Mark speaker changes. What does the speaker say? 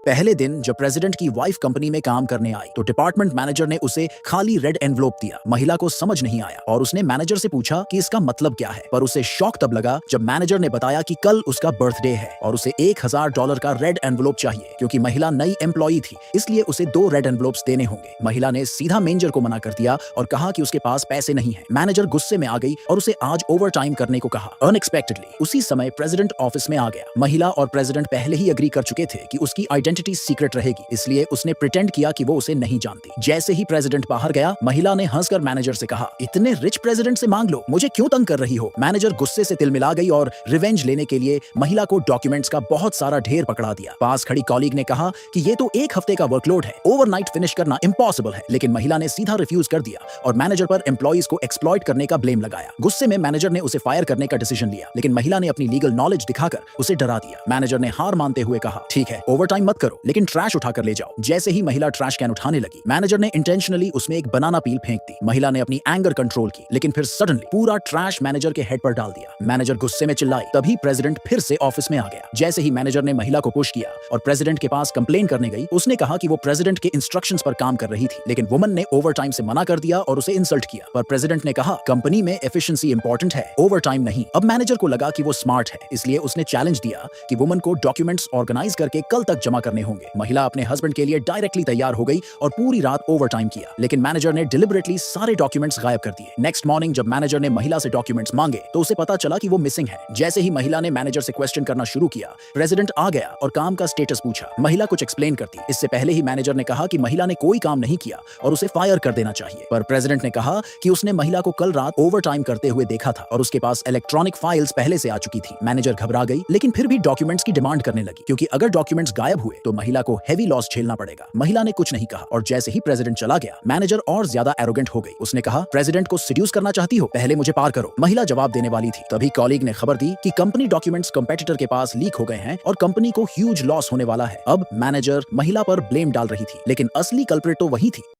Speaker 1: पहले दिन जब प्रेसिडेंट की वाइफ कंपनी में काम करने आई तो डिपार्टमेंट मैनेजर ने उसे खाली रेड एनवलप दिया। महिला को समझ नहीं आया और उसने मैनेजर से पूछा कि इसका मतलब क्या है, पर उसे शॉक तब लगा जब मैनेजर ने बताया कि कल उसका बर्थडे है और उसे $1000 का रेड एनवलप चाहिए क्योंकि महिला नई एम्प्लॉई थी, इसलिए उसे 2 रेड एनवलप्स देने होंगे। महिला ने सीधा मैनेजर को मना कर दिया और कहा कि उसके पास पैसे नहीं है। मैनेजर गुस्से में आ गई और उसे आज ओवर टाइम करने को कहा। अनएक्सपेक्टेडली उसी समय प्रेसिडेंट ऑफिस में आ गया। महिला और प्रेसिडेंट पहले ही एग्री कर चुके थे कि उसकी आइडेंटिटी सीक्रेट रहेगी, इसलिए उसने प्रिटेंड किया कि वो उसे नहीं जानती। जैसे ही प्रेसिडेंट बाहर गया, महिला ने हंसकर मैनेजर से कहा, इतने रिच प्रेसिडेंट से मांग लो, मुझे क्यों तंग कर रही हो। मैनेजर गुस्से से तिलमिला गई और रिवेंज लेने के लिए महिला को डॉक्यूमेंट्स का बहुत सारा ढेर पकड़ा दिया। पास खड़ी कॉलीग ने कहा कि ये तो 1 हफ्ते का वर्कलोड है, ओवरनाइट फिनिश करना इम्पॉसिबल है, लेकिन महिला ने सीधा रिफ्यूज कर दिया और मैनेजर पर एम्प्लॉइज को एक्सप्लॉइट करने का ब्लेम लगाया। गुस्से में मैनेजर ने उसे फायर करने का डिसीजन लिया, लेकिन महिला ने अपनी लीगल नॉलेज दिखाकर उसे डरा दिया। मैनेजर ने हार मानते हुए कहा, ठीक है, ओवरटाइम मत करो, लेकिन ट्रैश उठाकर ले जाओ। जैसे ही महिला ट्रैश कैन उठाने लगी, मैनेजर ने इंटेंशनली उसमें एक बनाना पील फेंक दी। महिला ने अपनी एंगर कंट्रोल की, लेकिन फिर सडनली पूरा ट्रैश मैनेजर के हेड पर डाल दिया। मैनेजर गुस्से में चिल्लाई, तभी प्रेसिडेंट फिर से ऑफिस में आ गया। जैसे ही मैनेजर ने महिला को पुश किया और प्रेसिडेंट के पास कंप्लेन करने गई, उसने कहा कि वो प्रेसिडेंट के इंस्ट्रक्शंस पर काम कर रही थी, लेकिन वुमन ने ओवरटाइम से मना कर दिया और उसे इंसल्ट किया। पर प्रेसिडेंट ने कहा, कंपनी में एफिशिएंसी इंपॉर्टेंट है, ओवरटाइम नहीं। अब मैनेजर को लगा कि वो स्मार्ट है, इसलिए उसने चैलेंज दिया कि वुमन को डॉक्यूमेंट्स ऑर्गेनाइज करके कल तक जमा करने होंगे। महिला अपने हस्बैंड के लिए डायरेक्टली तैयार हो गई और पूरी रात ओवरटाइम किया, लेकिन मैनेजर ने डिलिबरेटली सारे डॉक्यूमेंट्स गायब कर दिए। नेक्स्ट मॉर्निंग जब मैनेजर ने महिला से डॉक्यूमेंट्स मांगे तो उसे पता चला कि वो मिसिंग है। जैसे ही महिला ने मैनेजर से क्वेश्चन करना शुरू किया, प्रेसिडेंट आ गया और काम का स्टेटस पूछा। महिला कुछ एक्सप्लेन करती, इससे पहले ही मैनेजर ने कहा कि महिला ने कोई काम नहीं किया और उसे फायर कर देना चाहिए। पर प्रेसिडेंट ने कहा कि उसने महिला को कल रात ओवरटाइम करते हुए देखा था और उसके पास इलेक्ट्रॉनिक फाइल्स पहले से आ चुकी थी। मैनेजर घबरा गई, लेकिन फिर भी डॉक्यूमेंट्स की डिमांड करने लगी, क्योंकि अगर डॉक्यूमेंट्स गायब हुए तो महिला को हेवी लॉस झेलना पड़ेगा। महिला ने कुछ नहीं कहा और जैसे ही प्रेसिडेंट चला गया, मैनेजर और ज्यादा एरोगेंट हो गई। उसने कहा, प्रेसिडेंट को सीड्यूस करना चाहती हो, पहले मुझे पार करो। महिला जवाब देने वाली थी, तभी कॉलीग ने खबर दी कि कंपनी डॉक्यूमेंट्स कंपेटिटर के पास लीक हो गए हैं और कंपनी को ह्यूज लॉस होने वाला है। अब मैनेजर महिला पर ब्लेम डाल रही थी, लेकिन असली कल्प्रिट तो वही थी।